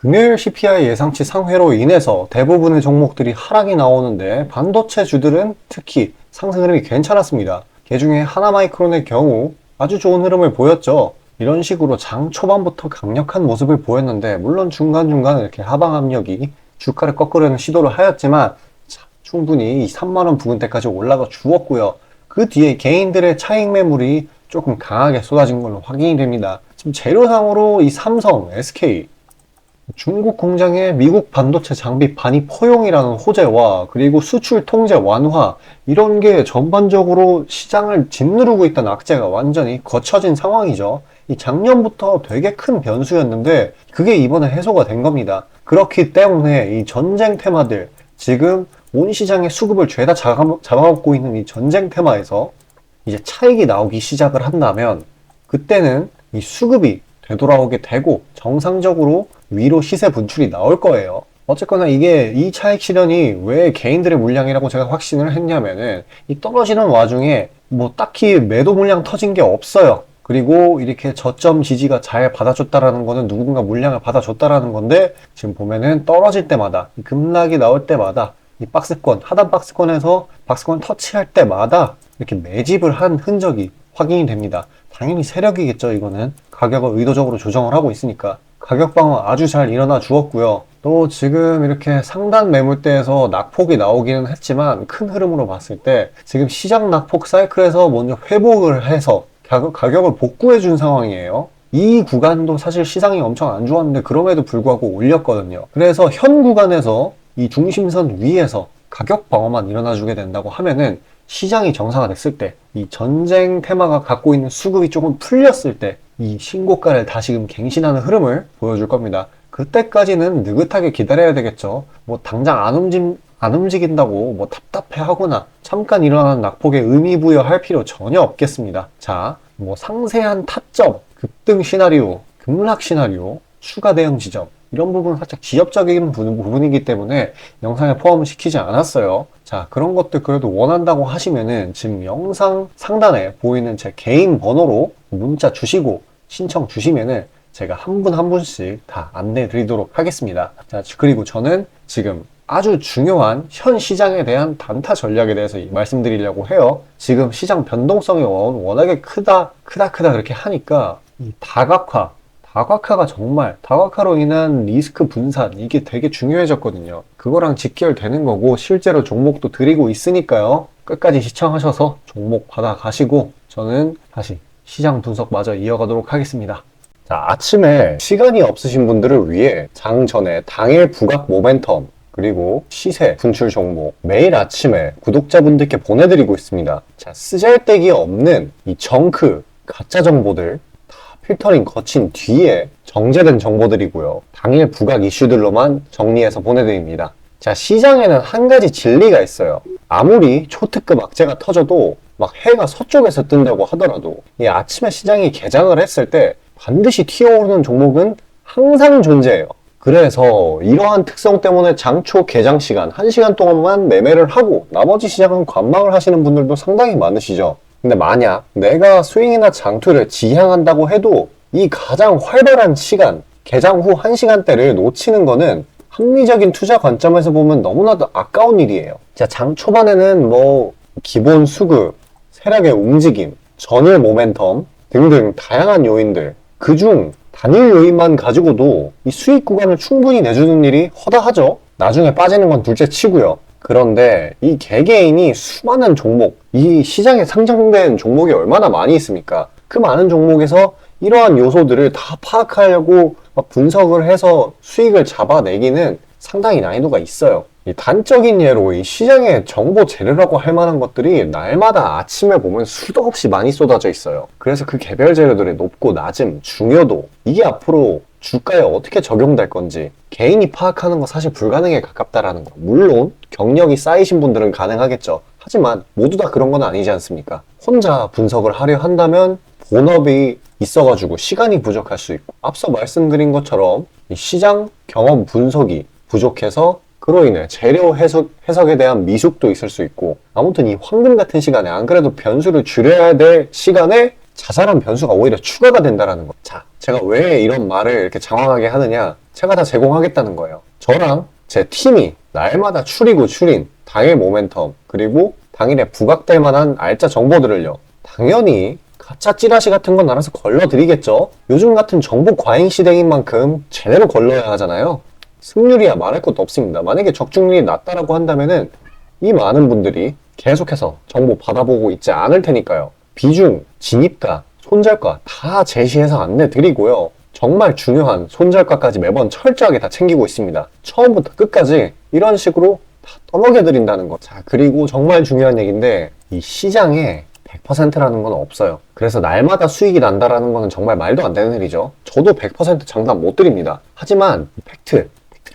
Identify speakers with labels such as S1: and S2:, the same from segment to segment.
S1: 금요일 CPI 예상치 상회로 인해서 대부분의 종목들이 하락이 나오는데 반도체주들은 특히 상승 흐름이 괜찮았습니다. 그중에 하나마이크론의 경우 아주 좋은 흐름을 보였죠. 이런 식으로 장 초반부터 강력한 모습을 보였는데 물론 중간중간 이렇게 하방 압력이 주가를 꺾으려는 시도를 하였지만 충분히 이 3만원 부근대까지 올라가 주었고요. 그 뒤에 개인들의 차익 매물이 조금 강하게 쏟아진 걸로 확인이 됩니다. 지금 재료상으로 이 삼성, SK 중국 공장의 미국 반도체 장비 반입 허용이라는 호재와 그리고 수출 통제 완화 이런 게 전반적으로 시장을 짓누르고 있던 악재가 완전히 거쳐진 상황이죠. 이 작년부터 되게 큰 변수였는데 그게 이번에 해소가 된 겁니다. 그렇기 때문에 이 전쟁 테마들 지금 온 시장의 수급을 죄다 잡아먹고 있는 이 전쟁 테마에서 이제 차익이 나오기 시작을 한다면 그때는 이 수급이 되돌아오게 되고 정상적으로 위로 시세 분출이 나올 거예요. 어쨌거나 이게 이 차익 실현이 왜 개인들의 물량이라고 제가 확신을 했냐면은 이 떨어지는 와중에 뭐 딱히 매도 물량 터진 게 없어요. 그리고 이렇게 저점 지지가 잘 받아줬다라는 거는 누군가 물량을 받아줬다라는 건데 지금 보면은 떨어질 때마다 이 급락이 나올 때마다 이 박스권 하단 박스권에서 박스권 터치할 때마다 이렇게 매집을 한 흔적이 확인이 됩니다. 당연히 세력이겠죠. 이거는 가격을 의도적으로 조정을 하고 있으니까 가격 방어 아주 잘 일어나 주었고요. 또 지금 이렇게 상단 매물대에서 낙폭이 나오기는 했지만 큰 흐름으로 봤을 때 지금 시장 낙폭 사이클에서 먼저 회복을 해서 가격을 복구해 준 상황이에요. 이 구간도 사실 시장이 엄청 안 좋았는데 그럼에도 불구하고 올렸거든요. 그래서 현 구간에서 이 중심선 위에서 가격 방어만 일어나 주게 된다고 하면은 시장이 정상화 됐을 때 이 전쟁 테마가 갖고 있는 수급이 조금 풀렸을 때 이 신고가를 다시금 갱신하는 흐름을 보여줄 겁니다. 그때까지는 느긋하게 기다려야 되겠죠. 뭐 당장 안 움직인다고 뭐 답답해 하거나 잠깐 일어나는 낙폭에 의미 부여할 필요 전혀 없겠습니다. 자, 뭐 상세한 타점, 급등 시나리오, 급락 시나리오, 추가 대응 지점 이런 부분은 살짝 지엽적인 부분이기 때문에 영상에 포함을 시키지 않았어요. 자, 그런 것들 그래도 원한다고 하시면은 지금 영상 상단에 보이는 제 개인 번호로 문자 주시고 신청 주시면은 제가 한 분 한 분씩 다 안내 드리도록 하겠습니다. 자, 그리고 저는 지금 아주 중요한 현 시장에 대한 단타 전략에 대해서 말씀드리려고 해요. 지금 시장 변동성이 워낙에 크다 그렇게 하니까 이 다각화가 정말 다각화로 인한 리스크 분산 이게 되게 중요해졌거든요. 그거랑 직결되는 거고 실제로 종목도 드리고 있으니까요. 끝까지 시청하셔서 종목 받아가시고 저는 다시 시장 분석마저 이어가도록 하겠습니다. 자, 아침에 시간이 없으신 분들을 위해 장 전에 당일 부각 모멘텀 그리고 시세 분출 종목 매일 아침에 구독자분들께 보내드리고 있습니다. 자, 쓰잘데기 없는 이 정크 가짜 정보들 필터링 거친 뒤에 정제된 정보들이고요. 당일 부각 이슈들로만 정리해서 보내드립니다. 자, 시장에는 한 가지 진리가 있어요. 아무리 초특급 악재가 터져도 막 해가 서쪽에서 뜬다고 하더라도 이 아침에 시장이 개장을 했을 때 반드시 튀어오르는 종목은 항상 존재해요. 그래서 이러한 특성 때문에 장초 개장 시간 1시간 동안만 매매를 하고 나머지 시장은 관망을 하시는 분들도 상당히 많으시죠. 근데 만약 내가 스윙이나 장투를 지향한다고 해도 이 가장 활발한 시간, 개장 후 1시간대를 놓치는 거는 합리적인 투자 관점에서 보면 너무나도 아까운 일이에요. 자, 장 초반에는 뭐 기본 수급, 세력의 움직임, 전일 모멘텀 등등 다양한 요인들 그중 단일 요인만 가지고도 이 수익 구간을 충분히 내주는 일이 허다하죠. 나중에 빠지는 건 둘째 치고요. 그런데 이 개개인이 수많은 종목, 이 시장에 상장된 종목이 얼마나 많이 있습니까? 그 많은 종목에서 이러한 요소들을 다 파악하려고 분석을 해서 수익을 잡아내기는 상당히 난이도가 있어요. 이 단적인 예로 이 시장의 정보 재료라고 할 만한 것들이 날마다 아침에 보면 수도 없이 많이 쏟아져 있어요. 그래서 그 개별 재료들의 높고 낮음, 중요도 이게 앞으로 주가에 어떻게 적용될 건지 개인이 파악하는 거 사실 불가능에 가깝다라는 거. 물론 경력이 쌓이신 분들은 가능하겠죠. 하지만 모두 다 그런 건 아니지 않습니까? 혼자 분석을 하려 한다면 본업이 있어가지고 시간이 부족할 수 있고 앞서 말씀드린 것처럼 이 시장 경험 분석이 부족해서 그로 인해 재료 해석에 대한 미숙도 있을 수 있고 아무튼 이 황금 같은 시간에 안 그래도 변수를 줄여야 될 시간에 자잘한 변수가 오히려 추가가 된다라는 거. 자, 제가 왜 이런 말을 이렇게 장황하게 하느냐? 제가 다 제공하겠다는 거예요. 저랑 제 팀이 날마다 추리고 추린 당일 모멘텀, 그리고 당일에 부각될 만한 알짜 정보들을요, 당연히 가짜 찌라시 같은 건 알아서 걸러드리겠죠. 요즘 같은 정보 과잉 시대인 만큼 제대로 걸러야 하잖아요. 승률이야 말할 것도 없습니다. 만약에 적중률이 낮다라고 한다면은 이 많은 분들이 계속해서 정보 받아보고 있지 않을 테니까요. 비중, 진입가, 손절가 다 제시해서 안내드리고요. 정말 중요한 손절가까지 매번 철저하게 다 챙기고 있습니다. 처음부터 끝까지 이런 식으로 다 떠먹여드린다는 거. 자, 그리고 정말 중요한 얘기인데, 이 시장에 100%라는 건 없어요. 그래서 날마다 수익이 난다라는 거는 정말 말도 안 되는 일이죠. 저도 100% 장담 못 드립니다. 하지만 팩트를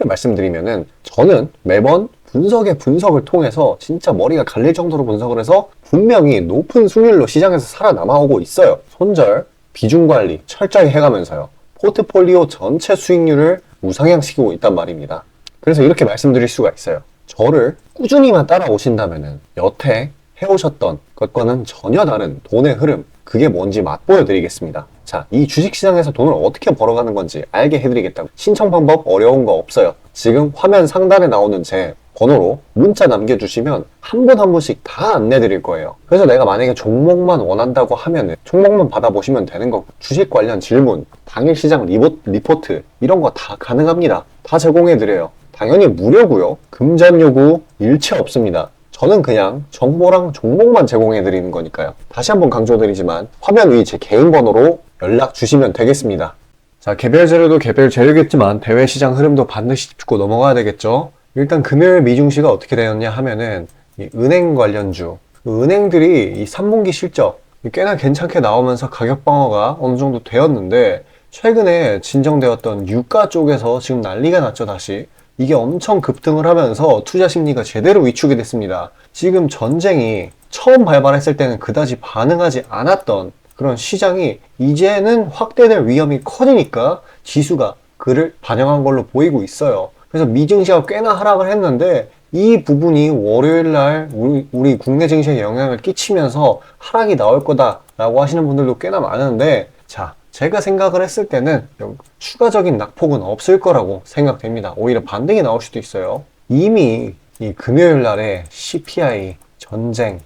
S1: 말씀드리면은, 저는 매번 분석의 분석을 통해서 진짜 머리가 갈릴 정도로 분석을 해서 분명히 높은 수익률로 시장에서 살아남아오고 있어요. 손절, 비중 관리 철저히 해가면서요. 포트폴리오 전체 수익률을 우상향시키고 있단 말입니다. 그래서 이렇게 말씀드릴 수가 있어요. 저를 꾸준히만 따라오신다면은 여태 해오셨던 것과는 전혀 다른 돈의 흐름, 그게 뭔지 맛보여 드리겠습니다. 자, 이 주식시장에서 돈을 어떻게 벌어가는 건지 알게 해드리겠다고. 신청 방법 어려운 거 없어요. 지금 화면 상단에 나오는 제 번호로 문자 남겨주시면 한 분 한 분씩 다 안내드릴 거예요. 그래서 내가 만약에 종목만 원한다고 하면은 종목만 받아보시면 되는 거고, 주식 관련 질문, 당일 시장 리포트 이런 거 다 가능합니다. 다 제공해드려요. 당연히 무료고요. 금전 요구 일체 없습니다. 저는 그냥 정보랑 종목만 제공해드리는 거니까요. 다시 한번 강조드리지만 화면 위 제 개인 번호로 연락 주시면 되겠습니다. 자, 개별 재료도 개별 재료겠지만 대외 시장 흐름도 반드시 짚고 넘어가야 되겠죠. 일단 금요일 미증시가 어떻게 되었냐 하면은 이 은행 관련주, 은행들이 이 3분기 실적 꽤나 괜찮게 나오면서 가격 방어가 어느 정도 되었는데, 최근에 진정되었던 유가 쪽에서 지금 난리가 났죠. 다시 이게 엄청 급등을 하면서 투자 심리가 제대로 위축이 됐습니다. 지금 전쟁이 처음 발발했을 때는 그다지 반응하지 않았던 그런 시장이 이제는 확대될 위험이 커지니까 지수가 그를 반영한 걸로 보이고 있어요. 그래서 미증시가 꽤나 하락을 했는데, 이 부분이 월요일날 우리 국내 증시에 영향을 끼치면서 하락이 나올 거다라고 하시는 분들도 꽤나 많은데, 자, 제가 생각을 했을 때는 추가적인 낙폭은 없을 거라고 생각됩니다. 오히려 반등이 나올 수도 있어요. 이미 이 금요일 날에 CPI, 전쟁,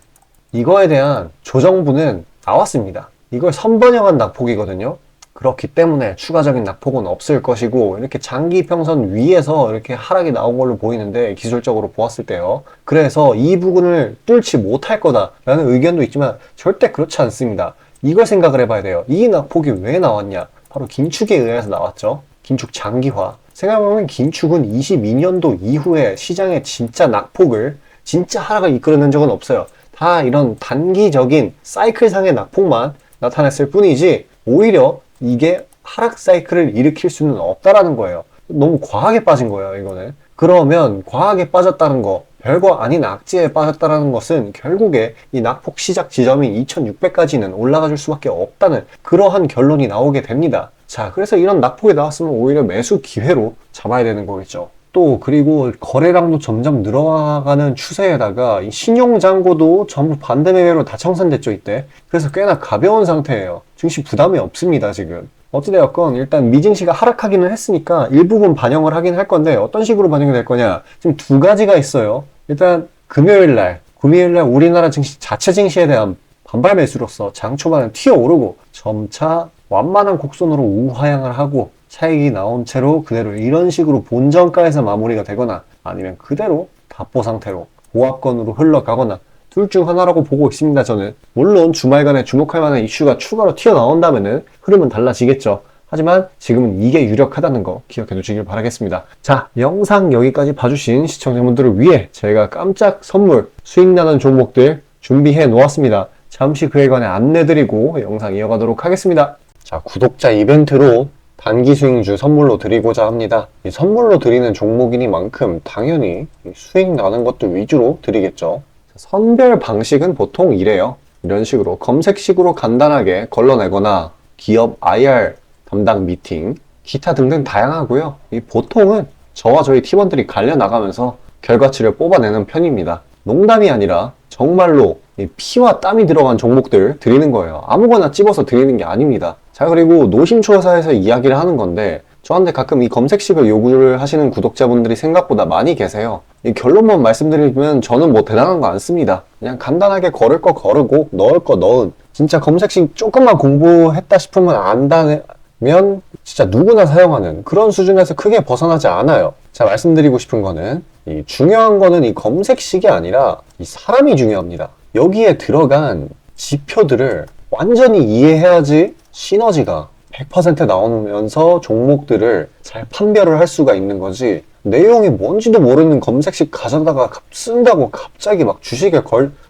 S1: 이거에 대한 조정부는 나왔습니다. 이걸 선반영한 낙폭이거든요. 그렇기 때문에 추가적인 낙폭은 없을 것이고, 이렇게 장기 평선 위에서 이렇게 하락이 나온 걸로 보이는데, 기술적으로 보았을 때요. 그래서 이 부분을 뚫지 못할 거다라는 의견도 있지만 절대 그렇지 않습니다. 이걸 생각을 해봐야 돼요. 이 낙폭이 왜 나왔냐? 바로 긴축에 의해서 나왔죠. 긴축 장기화. 생각해보면 긴축은 22년도 이후에 시장의 진짜 낙폭을, 진짜 하락을 이끌어낸 적은 없어요. 다 이런 단기적인 사이클상의 낙폭만 나타냈을 뿐이지, 오히려 이게 하락 사이클을 일으킬 수는 없다라는 거예요. 너무 과하게 빠진 거예요, 이거는. 그러면 과하게 빠졌다는 거, 별거 아닌 악재에 빠졌다는 것은 결국에 이 낙폭 시작 지점인 2600까지는 올라가 줄 수밖에 없다는 그러한 결론이 나오게 됩니다. 자, 그래서 이런 낙폭이 나왔으면 오히려 매수 기회로 잡아야 되는 거겠죠. 또 그리고 거래량도 점점 늘어가는 추세에다가 이 신용잔고도 전부 반대 매매로 다 청산됐죠, 이때. 그래서 꽤나 가벼운 상태예요. 증시 부담이 없습니다, 지금. 어찌되었건 일단 미증시가 하락하기는 했으니까 일부분 반영을 하긴 할 건데, 어떤 식으로 반영이 될 거냐, 지금 두 가지가 있어요. 일단 금요일날 우리나라 증시 자체 증시에 대한 반발 매수로서 장 초반에 튀어오르고 점차 완만한 곡선으로 우하향을 하고 차익이 나온 채로 그대로 이런 식으로 본전가에서 마무리가 되거나, 아니면 그대로 답보 상태로 보합권으로 흘러가거나, 둘 중 하나라고 보고 있습니다, 저는. 물론 주말간에 주목할 만한 이슈가 추가로 튀어나온다면은 흐름은 달라지겠죠. 하지만 지금은 이게 유력하다는 거 기억해 두시길 바라겠습니다. 자, 영상 여기까지 봐주신 시청자분들을 위해 제가 깜짝 선물, 수익 나는 종목들 준비해 놓았습니다. 잠시 그에 관해 안내드리고 영상 이어가도록 하겠습니다. 자, 구독자 이벤트로 단기 수익주 선물로 드리고자 합니다. 이 선물로 드리는 종목이니만큼 당연히 수익 나는 것도 위주로 드리겠죠. 선별 방식은 보통 이래요. 이런 식으로 검색식으로 간단하게 걸러내거나, 기업 IR 담당 미팅, 기타 등등 다양하고요. 이 보통은 저와 저희 팀원들이 갈려 나가면서 결과치를 뽑아내는 편입니다. 농담이 아니라 정말로 이 피와 땀이 들어간 종목들 드리는 거예요. 아무거나 찝어서 드리는 게 아닙니다. 자, 그리고 노심초사에서 이야기를 하는 건데, 저한테 가끔 이 검색식을 요구를 하시는 구독자분들이 생각보다 많이 계세요. 이 결론만 말씀드리면 저는 뭐 대단한 거 안 씁니다. 그냥 간단하게 걸을 거 거르고 넣을 거 넣은, 진짜 검색식 조금만 공부했다 싶으면 안다면 진짜 누구나 사용하는 그런 수준에서 크게 벗어나지 않아요. 자, 말씀드리고 싶은 거는 이 중요한 거는 이 검색식이 아니라 이 사람이 중요합니다. 여기에 들어간 지표들을 완전히 이해해야지 시너지가 100% 나오면서 종목들을 잘 판별을 할 수가 있는 거지, 내용이 뭔지도 모르는 검색식 가져다가 쓴다고 갑자기 막 주식에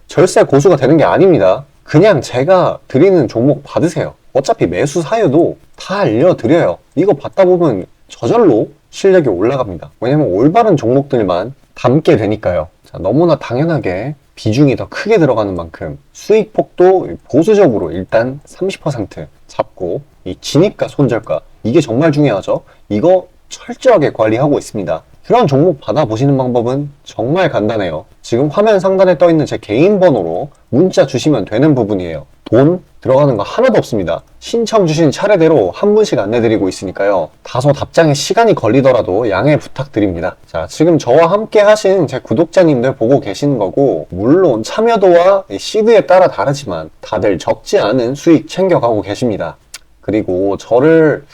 S1: 절세 고수가 되는 게 아닙니다. 그냥 제가 드리는 종목 받으세요. 어차피 매수 사유도 다 알려드려요. 이거 받다 보면 저절로 실력이 올라갑니다. 왜냐면 올바른 종목들만 담게 되니까요. 자, 너무나 당연하게 비중이 더 크게 들어가는 만큼 수익폭도 보수적으로 일단 30% 잡고, 이 진입가 손절가, 이게 정말 중요하죠. 이거 철저하게 관리하고 있습니다. 그런 종목 받아보시는 방법은 정말 간단해요. 지금 화면 상단에 떠있는 제 개인 번호로 문자 주시면 되는 부분이에요. 돈 들어가는 거 하나도 없습니다. 신청 주신 차례대로 한 분씩 안내드리고 있으니까요. 다소 답장에 시간이 걸리더라도 양해 부탁드립니다. 자, 지금 저와 함께 하신 제 구독자님들 보고 계시는 거고, 물론 참여도와 시드에 따라 다르지만 다들 적지 않은 수익 챙겨가고 계십니다. 그리고 저를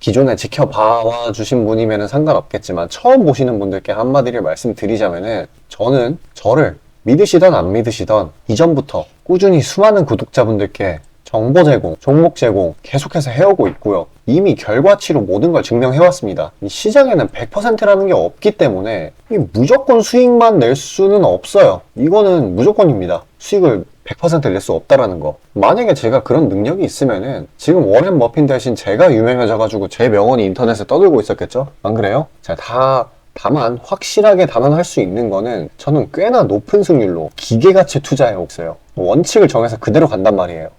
S1: 기존에 지켜봐 주신 분이면 상관없겠지만 처음 보시는 분들께 한마디를 말씀드리자면은, 저는 저를 믿으시던 안 믿으시던 이전부터 꾸준히 수많은 구독자분들께 정보 제공, 종목 제공 계속해서 해오고 있고요. 이미 결과치로 모든 걸 증명해왔습니다. 이 시장에는 100%라는 게 없기 때문에 무조건 수익만 낼 수는 없어요. 이거는 무조건입니다. 수익을 100% 낼 수 없다라는 거. 만약에 제가 그런 능력이 있으면은 지금 워렌 버핏 대신 제가 유명해져가지고 제 명언이 인터넷에 떠들고 있었겠죠? 안 그래요? 자, 다만 확실하게 단언할 수 있는 거는 저는 꽤나 높은 승률로 기계같이 투자해왔어요. 원칙을 정해서 그대로 간단 말이에요.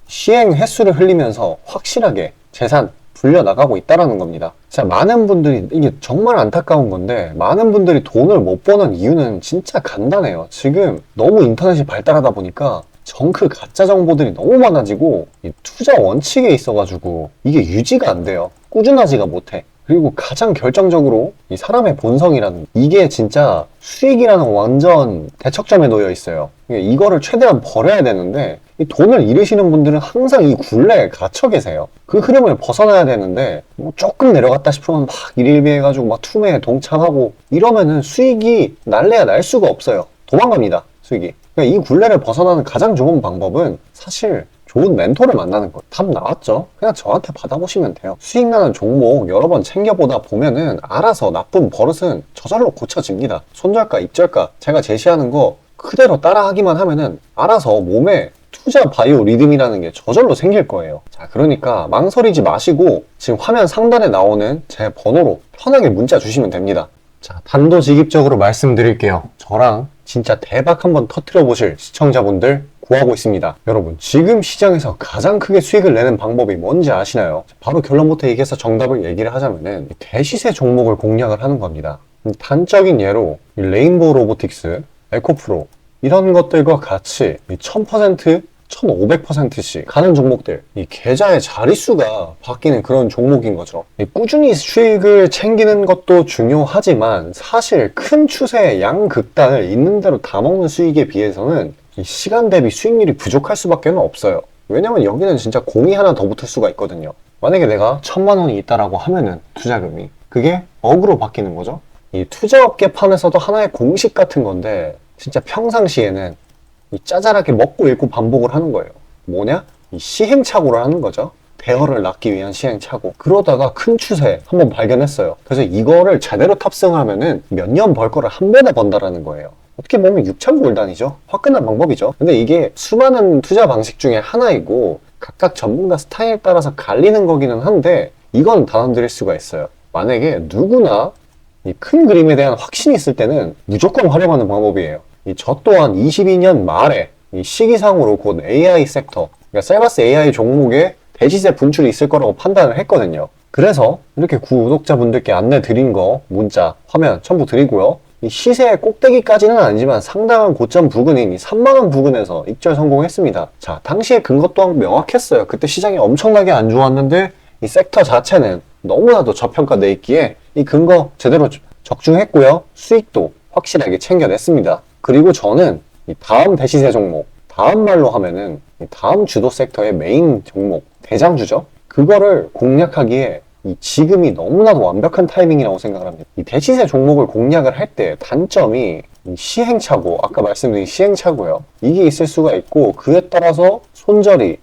S1: 시행 횟수를 흘리면서 확실하게 재산 불려나가고 있다는 겁니다. 자, 많은 분들이, 이게 정말 안타까운 건데, 많은 분들이 돈을 못 버는 이유는 진짜 간단해요. 지금 너무 인터넷이 발달하다 보니까 정크 가짜 정보들이 너무 많아지고, 이 투자 원칙에 있어가지고 이게 유지가 안 돼요. 꾸준하지가 못해. 그리고 가장 결정적으로 이 사람의 본성이라는, 이게 진짜 수익이라는 완전 대척점에 놓여 있어요. 이거를 최대한 버려야 되는데, 이 돈을 잃으시는 분들은 항상 이 굴레에 갇혀 계세요. 그 흐름을 벗어나야 되는데, 뭐 조금 내려갔다 싶으면 막 일일비해가지고 막 투매에 동참하고 이러면은 수익이 날래야 날 수가 없어요. 도망갑니다, 수익이. 그러니까 이 굴레를 벗어나는 가장 좋은 방법은 사실 좋은 멘토를 만나는 거예요. 답 나왔죠? 그냥 저한테 받아보시면 돼요. 수익 나는 종목 여러 번 챙겨보다 보면은 알아서 나쁜 버릇은 저절로 고쳐집니다. 손절가, 입절가 제가 제시하는 거 그대로 따라하기만 하면은 알아서 몸에 투자 바이오 리듬이라는 게 저절로 생길 거예요. 자, 그러니까 망설이지 마시고 지금 화면 상단에 나오는 제 번호로 편하게 문자 주시면 됩니다. 자, 단도직입적으로 말씀드릴게요. 저랑 진짜 대박 한번 터뜨려 보실 시청자분들 구하고 있습니다. 여러분, 지금 시장에서 가장 크게 수익을 내는 방법이 뭔지 아시나요? 바로 결론부터 얘기해서 정답을 얘기를 하자면은 대시세 종목을 공략을 하는 겁니다. 단적인 예로 레인보우 로보틱스, 에코프로 이런 것들과 같이 1000%, 1500%씩 가는 종목들, 이 계좌의 자릿수가 바뀌는 그런 종목인 거죠. 꾸준히 수익을 챙기는 것도 중요하지만 사실 큰 추세의 양극단을 있는 대로 다 먹는 수익에 비해서는 이 시간 대비 수익률이 부족할 수밖에 없어요. 왜냐면 여기는 진짜 공이 하나 더 붙을 수가 있거든요. 만약에 내가 1000만 원이 있다라고 하면은 투자금이, 그게 억으로 바뀌는 거죠. 이 투자업계 판에서도 하나의 공식 같은 건데, 진짜 평상시에는 이 짜잘하게 먹고 읽고 반복을 하는 거예요. 뭐냐? 이 시행착오를 하는 거죠. 대어를 낳기 위한 시행착오. 그러다가 큰 추세 한번 발견했어요. 그래서 이거를 제대로 탑승하면은 몇 년 벌 거를 한 번에 번다라는 거예요. 어떻게 보면 6천골단이죠. 화끈한 방법이죠. 근데 이게 수많은 투자 방식 중에 하나이고 각각 전문가 스타일에 따라서 갈리는 거기는 한데, 이건 단언드릴 수가 있어요. 만약에 누구나 이 큰 그림에 대한 확신이 있을 때는 무조건 활용하는 방법이에요. 저 또한 22년 말에 이 시기상으로 곧 AI 섹터, 그러니까 셀바스 AI 종목에 대시세 분출이 있을 거라고 판단을 했거든요. 그래서 이렇게 구독자분들께 안내 드린 거 문자, 화면 첨부 드리고요. 이 시세의 꼭대기까지는 아니지만 상당한 고점 부근인 이 3만원 부근에서 입절 성공했습니다. 자, 당시에 근거 또한 명확했어요. 그때 시장이 엄청나게 안 좋았는데 이 섹터 자체는 너무나도 저평가돼 있기에 이 근거 제대로 적중했고요. 수익도 확실하게 챙겨냈습니다. 그리고 저는 이 다음 대시세 종목, 다음 말로 하면은 이 다음 주도 섹터의 메인 종목, 대장주죠. 그거를 공략하기에 이 지금이 너무나도 완벽한 타이밍이라고 생각을 합니다. 이 대시세 종목을 공략을 할 때 단점이 이 시행착오, 아까 말씀드린 시행착오요. 이게 있을 수가 있고 그에 따라서 손절이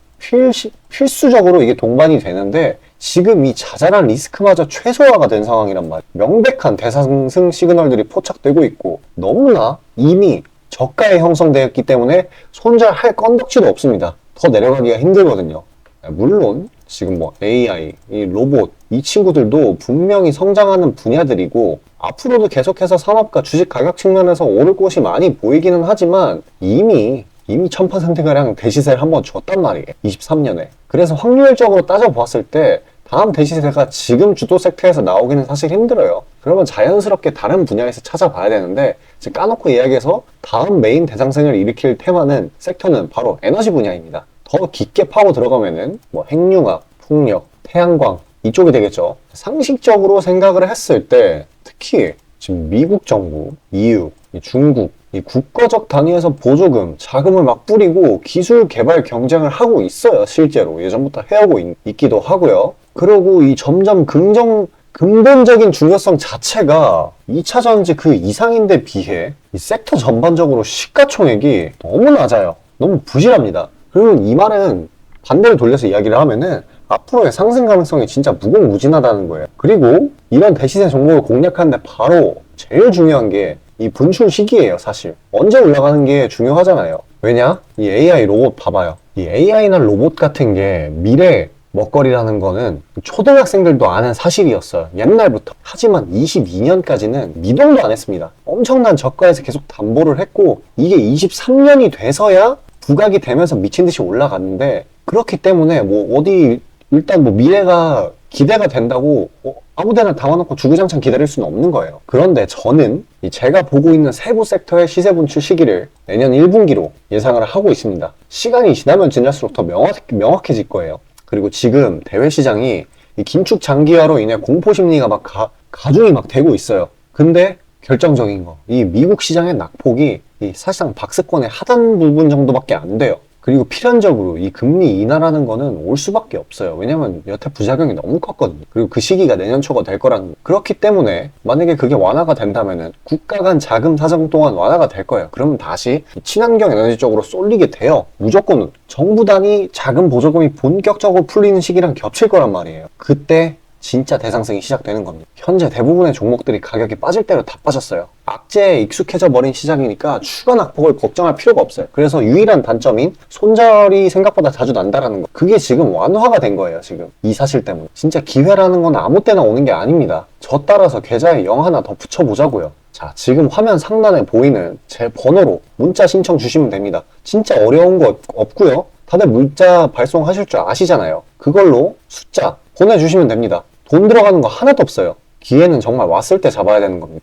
S1: 필수적으로 이게 동반이 되는데 지금 이 자잘한 리스크마저 최소화가 된 상황이란 말이에요. 명백한 대상승 시그널들이 포착되고 있고 너무나 이미 저가에 형성되었기 때문에 손절할 건덕지도 없습니다. 더 내려가기가 힘들거든요. 물론 지금 뭐 AI, 이 로봇, 이 친구들도 분명히 성장하는 분야들이고 앞으로도 계속해서 산업과 주식 가격 측면에서 오를 곳이 많이 보이기는 하지만 이미 1000%가량 대시세를 한번 줬단 말이에요. 23년에. 그래서 확률적으로 따져보았을 때 다음 대시세가 지금 주도 섹터에서 나오기는 사실 힘들어요. 그러면 자연스럽게 다른 분야에서 찾아봐야 되는데 지금 까놓고 이야기해서 다음 메인 대상승을 일으킬 테마는 섹터는 바로 에너지 분야입니다. 더 깊게 파고 들어가면은 뭐 핵융합, 풍력, 태양광 이쪽이 되겠죠. 상식적으로 생각을 했을 때 특히 지금 미국 정부, EU, 중국 이 국가적 단위에서 보조금, 자금을 막 뿌리고 기술 개발 경쟁을 하고 있어요. 실제로 예전부터 해오고 있기도 하고요. 그리고 이 점점 근본적인 중요성 자체가 2차 전지 그 이상인데 비해 이 섹터 전반적으로 시가총액이 너무 낮아요. 너무 부실합니다. 그리고 이 말은 반대로 돌려서 이야기를 하면은 앞으로의 상승 가능성이 진짜 무궁무진하다는 거예요. 그리고 이런 대시세 종목을 공략하는데 바로 제일 중요한 게 이 분출 시기예요. 사실 언제 올라가는 게 중요하잖아요. 왜냐? 이 AI 로봇 봐봐요. 이 AI나 로봇 같은 게 미래 먹거리라는 거는 초등학생들도 아는 사실이었어요. 옛날부터. 하지만 22년까지는 미동도 안 했습니다. 엄청난 저가에서 계속 담보를 했고 이게 23년이 돼서야 부각이 되면서 미친 듯이 올라갔는데 그렇기 때문에 뭐 어디 일단 뭐 미래가 기대가 된다고 아무데나 담아놓고 주구장창 기다릴 수는 없는 거예요. 그런데 저는 제가 보고 있는 세부 섹터의 시세 분출 시기를 내년 1분기로 예상을 하고 있습니다. 시간이 지나면 지날수록 더 명확해질 거예요. 그리고 지금 대외 시장이 이 긴축 장기화로 인해 공포 심리가 막 가중이 막 되고 있어요. 근데 결정적인 거, 이 미국 시장의 낙폭이 사실상 박스권의 하단 부분 정도밖에 안 돼요. 그리고 필연적으로 이 금리 인하라는 거는 올 수밖에 없어요. 왜냐면 여태 부작용이 너무 컸거든요. 그리고 그 시기가 내년 초가 될 거라는 거. 그렇기 때문에 만약에 그게 완화가 된다면은 국가 간 자금 사정 또한 완화가 될 거예요. 그러면 다시 친환경 에너지 쪽으로 쏠리게 돼요. 무조건 정부 단위 자금 보조금이 본격적으로 풀리는 시기랑 겹칠 거란 말이에요. 그때 진짜 대상승이 시작되는 겁니다. 현재 대부분의 종목들이 가격이 빠질 대로 다 빠졌어요. 악재에 익숙해져 버린 시장이니까 추가 낙폭을 걱정할 필요가 없어요. 그래서 유일한 단점인 손절이 생각보다 자주 난다라는 거. 그게 지금 완화가 된 거예요, 지금. 이 사실 때문에. 진짜 기회라는 건 아무 때나 오는 게 아닙니다. 저 따라서 계좌에 0 하나 더 붙여보자고요. 자, 지금 화면 상단에 보이는 제 번호로 문자 신청 주시면 됩니다. 진짜 어려운 거 없고요. 다들 문자 발송하실 줄 아시잖아요. 그걸로 숫자 보내주시면 됩니다. 돈 들어가는 거 하나도 없어요. 기회는 정말 왔을 때 잡아야 되는 겁니다.